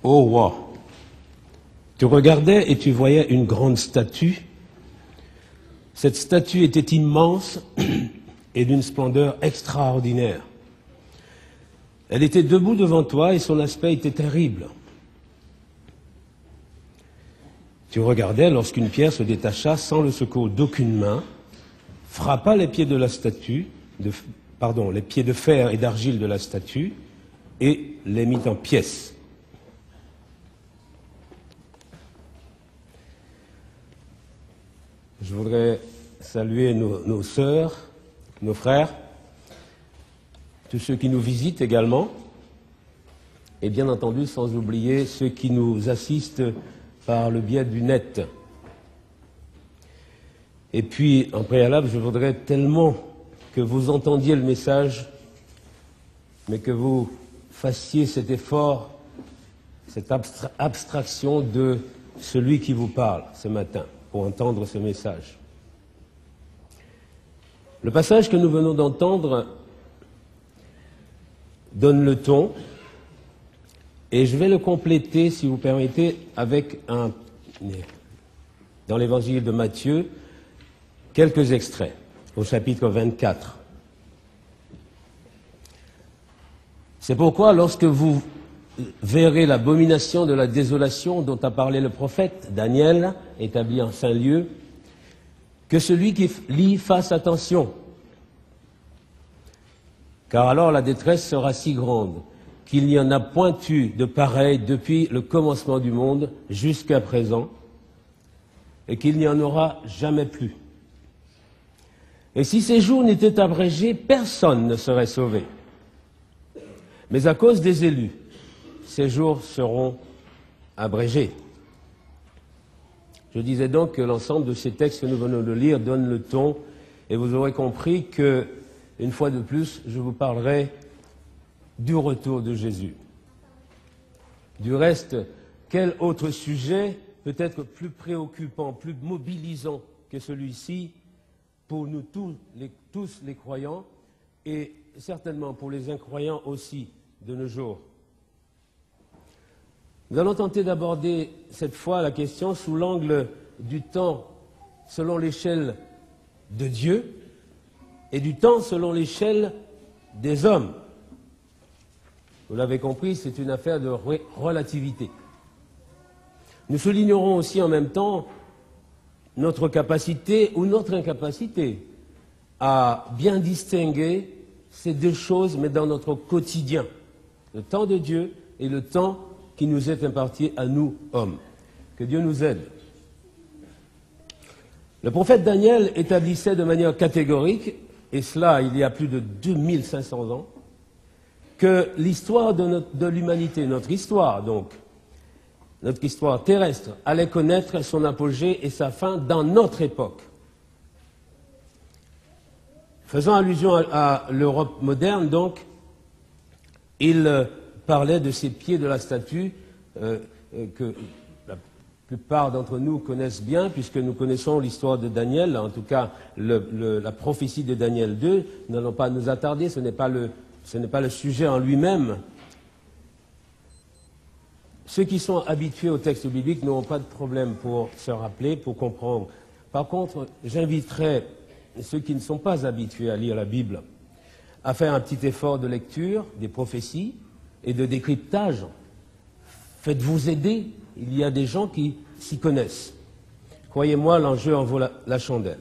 Ô roi, tu regardais et tu voyais une grande statue. Cette statue était immense et d'une splendeur extraordinaire. Elle était debout devant toi et son aspect était terrible. Tu regardais lorsqu'une pierre se détacha sans le secours d'aucune main, frappa les pieds de la statue, les pieds de fer et d'argile de la statue, et les mit en pièces. Je voudrais saluer nos sœurs, nos frères, tous ceux qui nous visitent également, et bien entendu sans oublier ceux qui nous assistent par le biais du net. Et puis, en préalable, je voudrais tellement que vous entendiez le message, mais que vous fassiez cet effort, cette abstraction de celui qui vous parle ce matin, pour entendre ce message. Le passage que nous venons d'entendre donne le ton, et je vais le compléter, si vous permettez, avec dans l'évangile de Matthieu, quelques extraits, au chapitre 24. C'est pourquoi, lorsque vous verrez l'abomination de la désolation dont a parlé le prophète Daniel, établi en saint lieu, que celui qui lit fasse attention, car alors la détresse sera si grande qu'il n'y en a point eu de pareil depuis le commencement du monde jusqu'à présent, et qu'il n'y en aura jamais plus. Et si ces jours n'étaient abrégés, personne ne serait sauvé. Mais à cause des élus, ces jours seront abrégés. Je disais donc que l'ensemble de ces textes que nous venons de lire donne le ton, et vous aurez compris que, une fois de plus, je vous parlerai du retour de Jésus. Du reste, quel autre sujet peut être plus préoccupant, plus mobilisant que celui-ci pour nous tous les croyants, et certainement pour les incroyants aussi de nos jours. Nous allons tenter d'aborder cette fois la question sous l'angle du temps selon l'échelle de Dieu et du temps selon l'échelle des hommes. Vous l'avez compris, c'est une affaire de relativité. Nous soulignerons aussi en même temps notre capacité ou notre incapacité à bien distinguer ces deux choses, mais dans notre quotidien, le temps de Dieu et le temps qui nous est imparti à nous, hommes. Que Dieu nous aide. Le prophète Daniel établissait de manière catégorique, et cela il y a plus de 2500 ans, que l'histoire de l'humanité, notre histoire donc, notre histoire terrestre, allait connaître son apogée et sa fin dans notre époque. Faisant allusion à l'Europe moderne, donc, il parlait de ces pieds de la statue que la plupart d'entre nous connaissent bien, puisque nous connaissons l'histoire de Daniel, en tout cas la prophétie de Daniel 2. Nous n'allons pas nous attarder, ce n'est pas le sujet en lui-même. Ceux qui sont habitués au texte biblique n'auront pas de problème pour se rappeler, pour comprendre. Par contre, j'inviterai ceux qui ne sont pas habitués à lire la Bible à faire un petit effort de lecture des prophéties et de décryptage. Faites-vous aider, il y a des gens qui s'y connaissent. Croyez-moi, l'enjeu en vaut la chandelle.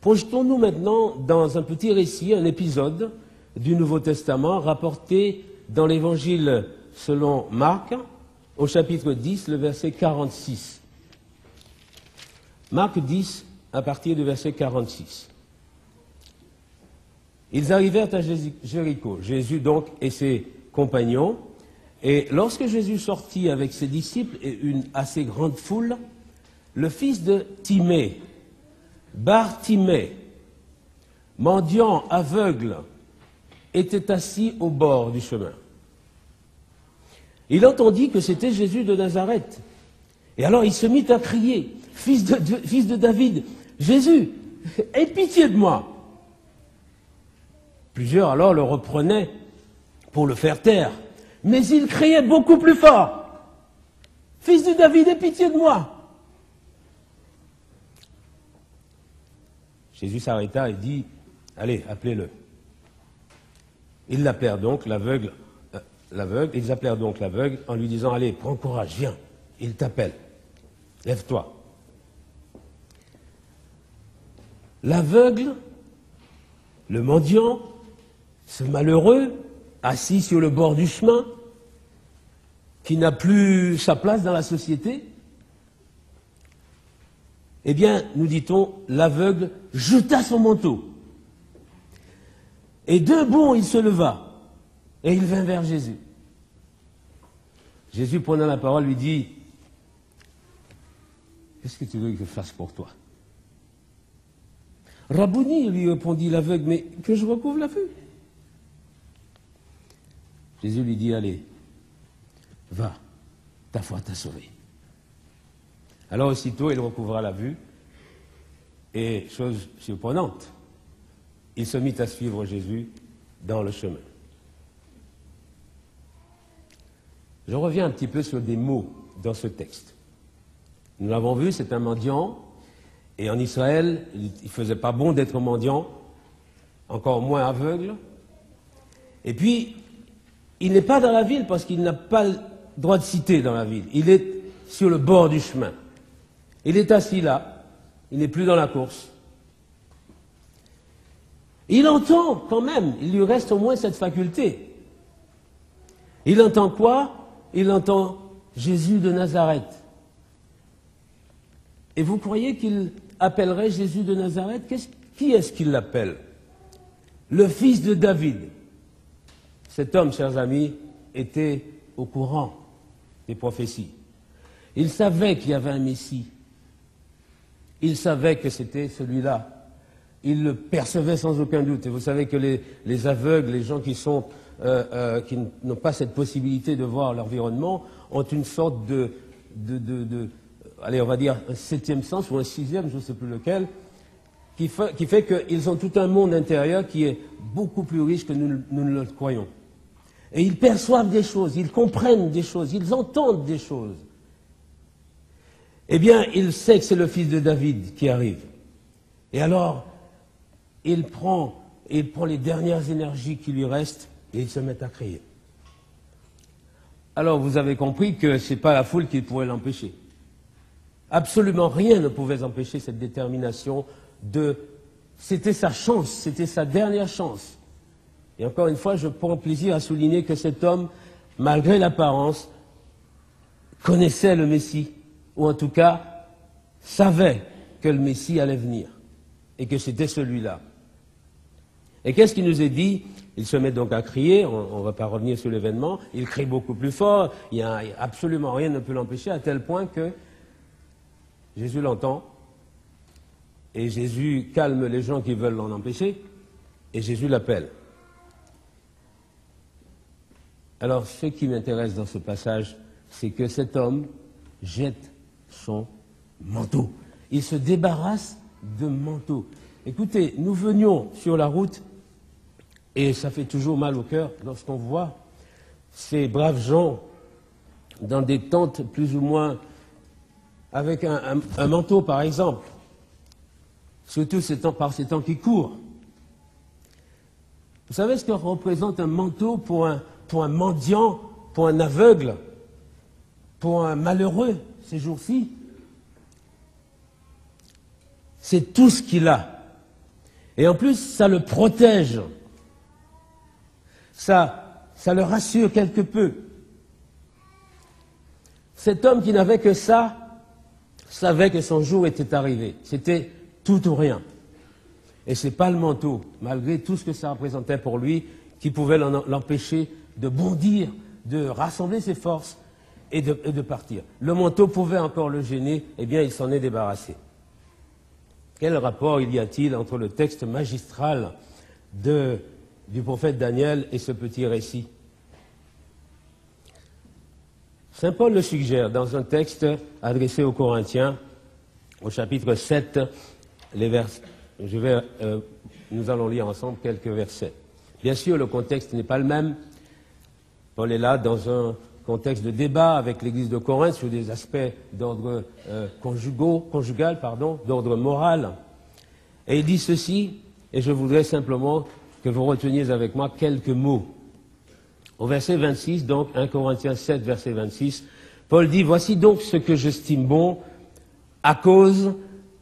Projetons-nous maintenant dans un petit récit, un épisode du Nouveau Testament rapporté dans l'Évangile selon Marc, au chapitre 10, le verset 46. Marc 10, à partir du verset 46. Ils arrivèrent à Jéricho, Jésus donc et ses compagnons, et lorsque Jésus sortit avec ses disciples et une assez grande foule, le fils de Timée, Bartimée, mendiant aveugle, était assis au bord du chemin. Il entendit que c'était Jésus de Nazareth. Et alors il se mit à crier, « Fils de David, Jésus, aie pitié de moi !» Plusieurs alors le reprenaient pour le faire taire. Mais il criait beaucoup plus fort. Fils de David, aie pitié de moi. Jésus s'arrêta et dit, allez, appelez-le. Ils l'appelèrent donc l'aveugle, ils appelèrent donc l'aveugle en lui disant, allez, prends courage, viens, il t'appelle, lève-toi. L'aveugle, le mendiant, ce malheureux, assis sur le bord du chemin, qui n'a plus sa place dans la société, eh bien, nous dit-on, l'aveugle jeta son manteau. Et d'un bond, il se leva, et il vint vers Jésus. Jésus, prenant la parole, lui dit, « Qu'est-ce que tu veux que je fasse pour toi ?» « Rabouni, lui répondit l'aveugle, mais que je recouvre la vue. » Jésus lui dit, « Allez, va, ta foi t'a sauvé. » Alors aussitôt, il recouvra la vue, et chose surprenante, il se mit à suivre Jésus dans le chemin. Je reviens un petit peu sur des mots dans ce texte. Nous l'avons vu, c'est un mendiant, et en Israël, il ne faisait pas bon d'être mendiant, encore moins aveugle. Et puis, il n'est pas dans la ville parce qu'il n'a pas le droit de citer dans la ville. Il est sur le bord du chemin. Il est assis là, il n'est plus dans la course. Il entend quand même, il lui reste au moins cette faculté. Il entend quoi? Il entend Jésus de Nazareth. Et vous croyez qu'il appellerait Jésus de Nazareth? Qui est-ce qu'il l'appelle? Le fils de David. Cet homme, chers amis, était au courant des prophéties. Il savait qu'il y avait un Messie. Il savait que c'était celui-là. Il le percevait sans aucun doute. Et vous savez que les aveugles, les gens qui n'ont pas cette possibilité de voir l'environnement, ont une sorte allez, on va dire un septième sens ou un sixième, je ne sais plus lequel, qui fait qu'ils ont tout un monde intérieur qui est beaucoup plus riche que nous ne le croyons. Et ils perçoivent des choses, ils comprennent des choses, ils entendent des choses. Eh bien, il sait que c'est le fils de David qui arrive. Et alors, il prend les dernières énergies qui lui restent et il se met à crier. Alors, vous avez compris que ce n'est pas la foule qui pourrait l'empêcher. Absolument rien ne pouvait empêcher cette détermination C'était sa chance, c'était sa dernière chance. Et encore une fois, je prends plaisir à souligner que cet homme, malgré l'apparence, connaissait le Messie, ou en tout cas, savait que le Messie allait venir, et que c'était celui-là. Et qu'est-ce qu'il nous est dit? Il se met donc à crier, on ne va pas revenir sur l'événement, il crie beaucoup plus fort, absolument rien ne peut l'empêcher, à tel point que Jésus l'entend, et Jésus calme les gens qui veulent l'en empêcher, et Jésus l'appelle. Alors, ce qui m'intéresse dans ce passage, c'est que cet homme jette son manteau. Il se débarrasse de manteau. Écoutez, nous venions sur la route, et ça fait toujours mal au cœur lorsqu'on voit ces braves gens dans des tentes plus ou moins avec un manteau, par exemple, surtout par ces temps qui courent. Vous savez ce que représente un manteau pour un mendiant, pour un aveugle, pour un malheureux ces jours-ci? C'est tout ce qu'il a. Et en plus, ça le protège. Ça le rassure quelque peu. Cet homme qui n'avait que ça savait que son jour était arrivé. C'était tout ou rien. Et ce n'est pas le manteau, malgré tout ce que ça représentait pour lui, qui pouvait l'empêcher de bondir, de rassembler ses forces et de partir. Le manteau pouvait encore le gêner, eh bien il s'en est débarrassé. Quel rapport y a-t-il entre le texte magistral du prophète Daniel et ce petit récit? Saint Paul le suggère dans un texte adressé aux Corinthiens, au chapitre 7, nous allons lire ensemble quelques versets. Bien sûr, le contexte n'est pas le même. Paul est là dans un contexte de débat avec l'église de Corinthe sur des aspects d'ordre conjugal, d'ordre moral. Et il dit ceci, et je voudrais simplement que vous reteniez avec moi quelques mots. Au verset 26, donc 1 Corinthiens 7, verset 26, Paul dit « Voici donc ce que j'estime bon à cause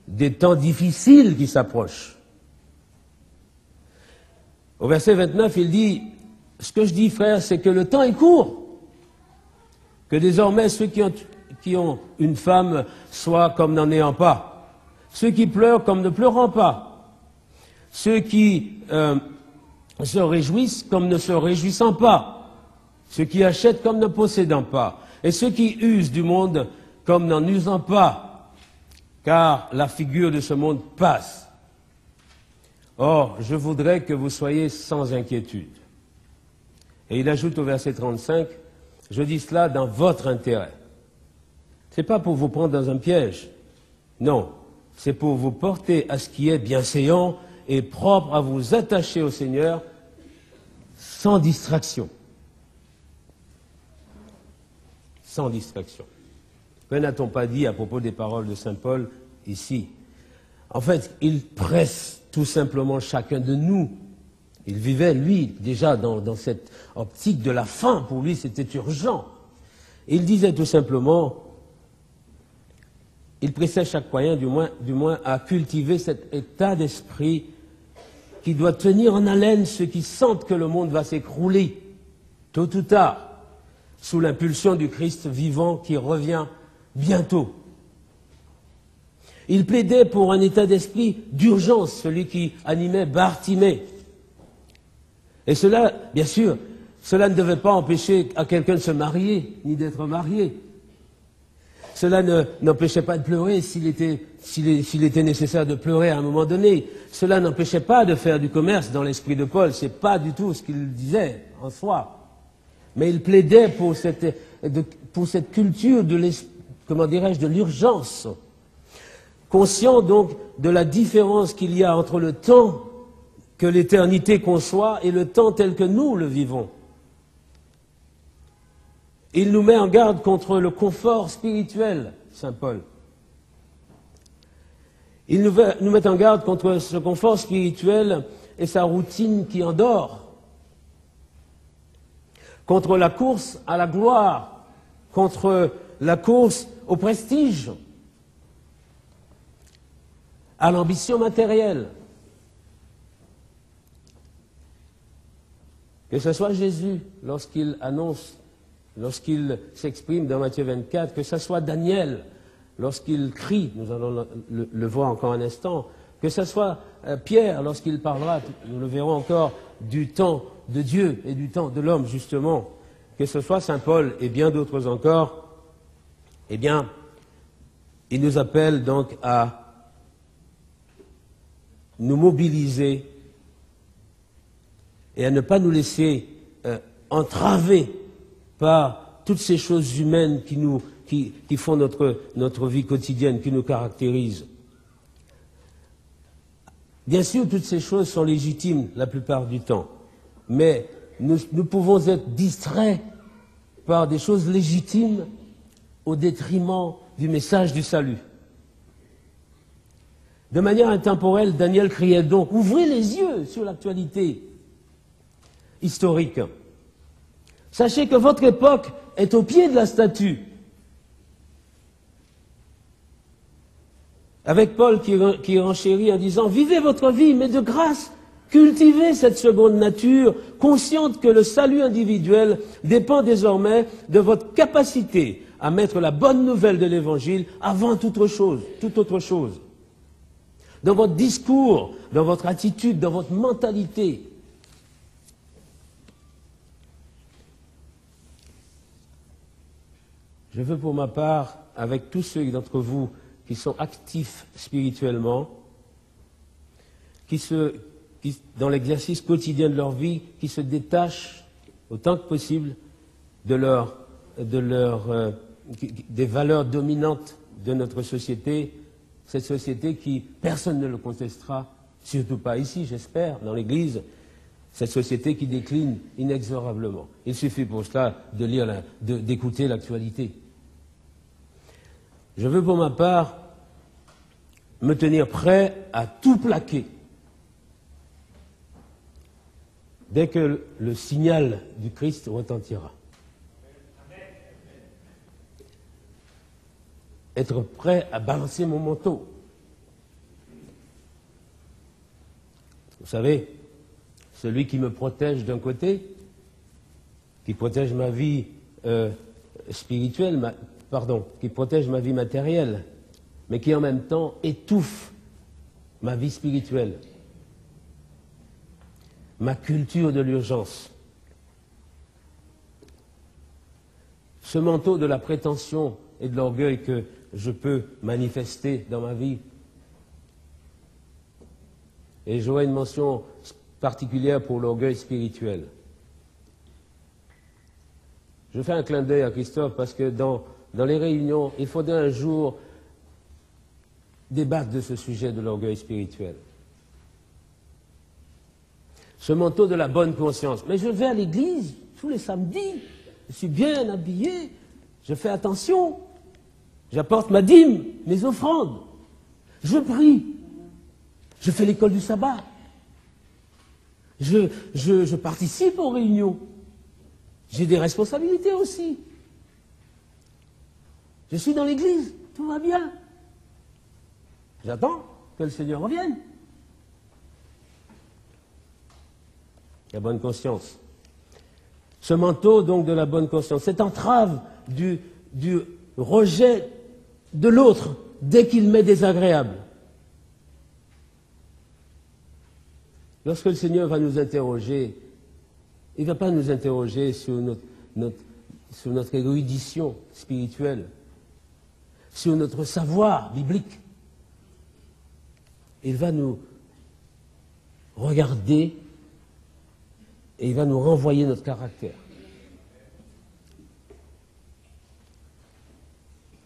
des temps difficiles qui s'approchent. » Au verset 29, il dit « Ce que je dis, frère, c'est que le temps est court, que désormais ceux qui ont une femme soient comme n'en ayant pas, ceux qui pleurent comme ne pleurant pas, ceux qui se réjouissent comme ne se réjouissant pas, ceux qui achètent comme ne possédant pas, et ceux qui usent du monde comme n'en usant pas, car la figure de ce monde passe. Or, je voudrais que vous soyez sans inquiétude. » Et il ajoute au verset 35, « Je dis cela dans votre intérêt. » Ce n'est pas pour vous prendre dans un piège. Non, c'est pour vous porter à ce qui est bienséant et propre à vous attacher au Seigneur sans distraction. Sans distraction. Que n'a-t-on pas dit à propos des paroles de saint Paul ici? En fait, il presse tout simplement chacun de nous. Il vivait, lui, déjà dans cette optique de la fin. Pour lui, c'était urgent. Il disait tout simplement, il pressait chaque croyant, du moins, à cultiver cet état d'esprit qui doit tenir en haleine ceux qui sentent que le monde va s'écrouler, tôt ou tard, sous l'impulsion du Christ vivant qui revient bientôt. Il plaidait pour un état d'esprit d'urgence, celui qui animait Bartimée. Et cela, bien sûr, cela ne devait pas empêcher à quelqu'un de se marier, ni d'être marié. Cela n'empêchait pas de pleurer s'il était nécessaire de pleurer à un moment donné. Cela n'empêchait pas de faire du commerce dans l'esprit de Paul. Ce n'est pas du tout ce qu'il disait en soi. Mais il plaidait pour cette culture de l'urgence. Conscient donc de la différence qu'il y a entre le temps que l'éternité conçoit et le temps tel que nous le vivons. Il nous met en garde contre le confort spirituel, saint Paul. Il nous met en garde contre ce confort spirituel et sa routine qui endort, contre la course à la gloire, contre la course au prestige, à l'ambition matérielle. Que ce soit Jésus, lorsqu'il s'exprime dans Matthieu 24, que ce soit Daniel, lorsqu'il crie, nous allons le voir encore un instant, que ce soit Pierre, lorsqu'il parlera, nous le verrons encore, du temps de Dieu et du temps de l'homme, justement, que ce soit saint Paul et bien d'autres encore, eh bien, il nous appelle donc à nous mobiliser et à ne pas nous laisser entraver par toutes ces choses humaines qui font notre vie quotidienne, qui nous caractérisent. Bien sûr, toutes ces choses sont légitimes la plupart du temps, mais nous pouvons être distraits par des choses légitimes au détriment du message du salut. De manière intemporelle, Daniel criait donc « Ouvrez les yeux sur l'actualité historique. Sachez que votre époque est au pied de la statue. » Avec Paul qui renchérit en disant « Vivez votre vie, mais de grâce, cultivez cette seconde nature, consciente que le salut individuel dépend désormais de votre capacité à mettre la bonne nouvelle de l'Évangile avant toute autre chose. Dans votre discours, dans votre attitude, dans votre mentalité. » Je veux pour ma part, avec tous ceux d'entre vous qui sont actifs spirituellement, qui dans l'exercice quotidien de leur vie, qui se détachent autant que possible des valeurs dominantes de notre société, cette société qui, personne ne le contestera, surtout pas ici, j'espère, dans l'Église, Cette société qui décline inexorablement. Il suffit pour cela de lire, d'écouter l'actualité. Je veux pour ma part me tenir prêt à tout plaquer. Dès que le signal du Christ retentira. Être prêt à balancer mon manteau. Vous savez, celui qui me protège d'un côté, qui protège ma vie spirituelle, qui protège ma vie matérielle, mais qui en même temps étouffe ma vie spirituelle, ma culture de l'urgence. Ce manteau de la prétention et de l'orgueil que je peux manifester dans ma vie. Et j'aurai une mention particulière pour l'orgueil spirituel. Je fais un clin d'œil à Christophe parce que dans les réunions, il faudrait un jour débattre de ce sujet de l'orgueil spirituel. Ce manteau de la bonne conscience. Mais je vais à l'église tous les samedis, je suis bien habillé, je fais attention, j'apporte ma dîme, mes offrandes, je prie, je fais l'école du sabbat, je participe aux réunions, j'ai des responsabilités aussi. Je suis dans l'église, tout va bien. J'attends que le Seigneur revienne. La bonne conscience. Ce manteau, donc, de la bonne conscience, cette entrave du rejet de l'autre dès qu'il m'est désagréable. Lorsque le Seigneur va nous interroger, il ne va pas nous interroger sur notre érudition spirituelle, sur notre savoir biblique. Il va nous regarder et il va nous renvoyer notre caractère.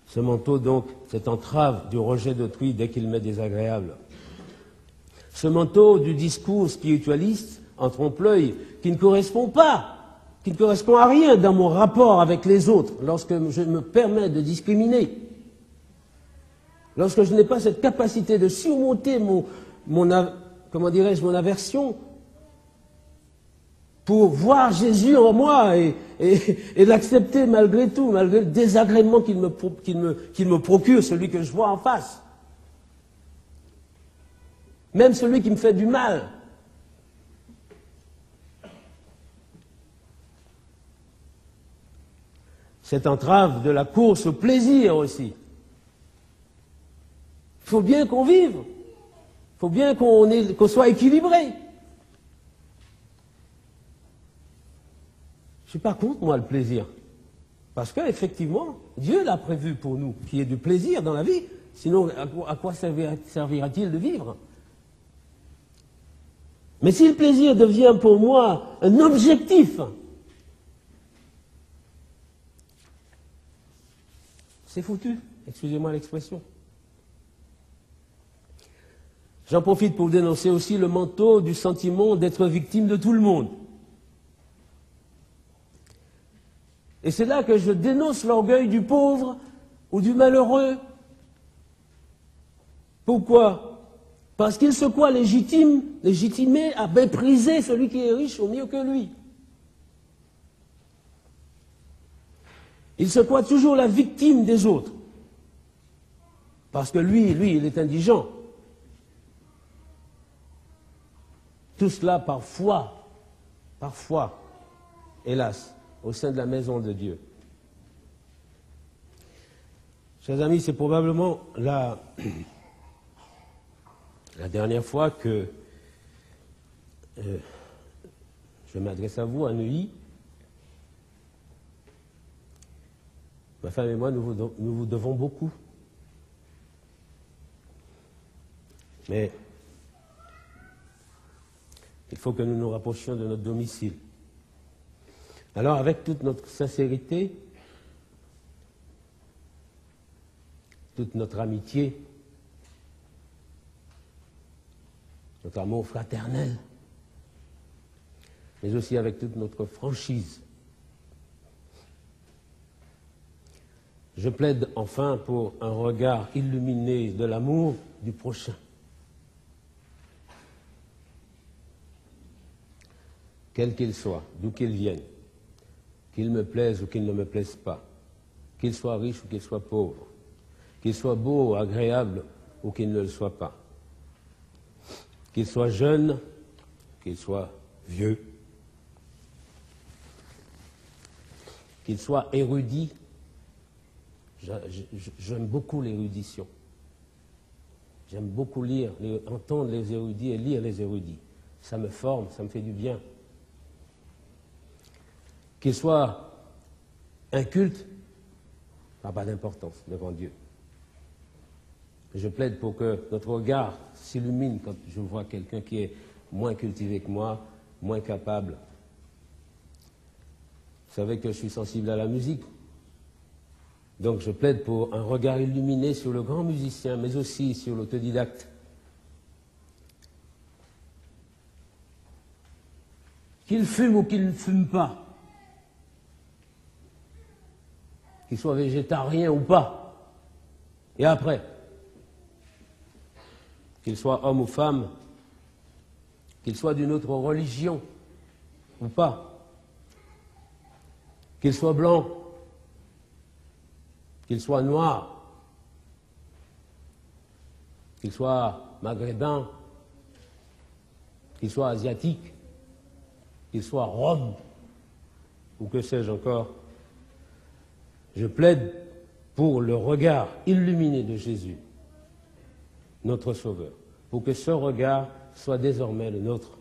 Ce manteau, donc, cette entrave du rejet d'autrui dès qu'il m'est désagréable. Ce manteau du discours spiritualiste en trompe-l'œil qui ne correspond pas, qui ne correspond à rien dans mon rapport avec les autres lorsque je me permets de discriminer. Lorsque je n'ai pas cette capacité de surmonter mon aversion pour voir Jésus en moi et l'accepter malgré tout, malgré le désagrément qu'il me procure, celui que je vois en face. Même celui qui me fait du mal. Cette entrave de la course au plaisir aussi. Il faut bien qu'on vive. Il faut bien qu'on soit équilibré. Je ne suis pas contre, moi, le plaisir. Parce qu'effectivement, Dieu l'a prévu pour nous, qu'il y ait du plaisir dans la vie. Sinon, à quoi servira-t-il de vivre? Mais si le plaisir devient pour moi un objectif, c'est foutu, excusez-moi l'expression. J'en profite pour dénoncer aussi le manteau du sentiment d'être victime de tout le monde. Et c'est là que je dénonce l'orgueil du pauvre ou du malheureux. Pourquoi? Parce qu'il se croit légitimé à mépriser celui qui est riche au mieux que lui. Il se croit toujours la victime des autres. Parce que lui, il est indigent. Tout cela parfois, hélas, au sein de la maison de Dieu. Chers amis, c'est probablement la dernière fois que je m'adresse à vous à Neuilly. Ma femme et moi, nous vous devons beaucoup. Mais il faut que nous nous rapprochions de notre domicile. Alors, avec toute notre sincérité, toute notre amitié, notre amour fraternel, mais aussi avec toute notre franchise. Je plaide enfin pour un regard illuminé de l'amour du prochain. Quel qu'il soit, d'où qu'il vienne, qu'il me plaise ou qu'il ne me plaise pas, qu'il soit riche ou qu'il soit pauvre, qu'il soit beau ou agréable ou qu'il ne le soit pas, qu'il soit jeune, qu'il soit vieux, qu'il soit érudit. J'aime beaucoup l'érudition. J'aime beaucoup lire, entendre les érudits et lire les érudits. Ça me forme, ça me fait du bien. Qu'il soit inculte, ça n'a pas d'importance devant Dieu. Je plaide pour que notre regard s'illumine quand je vois quelqu'un qui est moins cultivé que moi, moins capable. Vous savez que je suis sensible à la musique. Donc je plaide pour un regard illuminé sur le grand musicien, mais aussi sur l'autodidacte. Qu'il fume ou qu'il ne fume pas, qu'il soit végétarien ou pas, et après, qu'il soit homme ou femme, qu'il soit d'une autre religion ou pas, qu'il soit blanc, qu'il soit noir, qu'il soit maghrébin, qu'il soit asiatique, qu'il soit rome, ou que sais-je encore. Je plaide pour le regard illuminé de Jésus, notre Sauveur, pour que ce regard soit désormais le nôtre.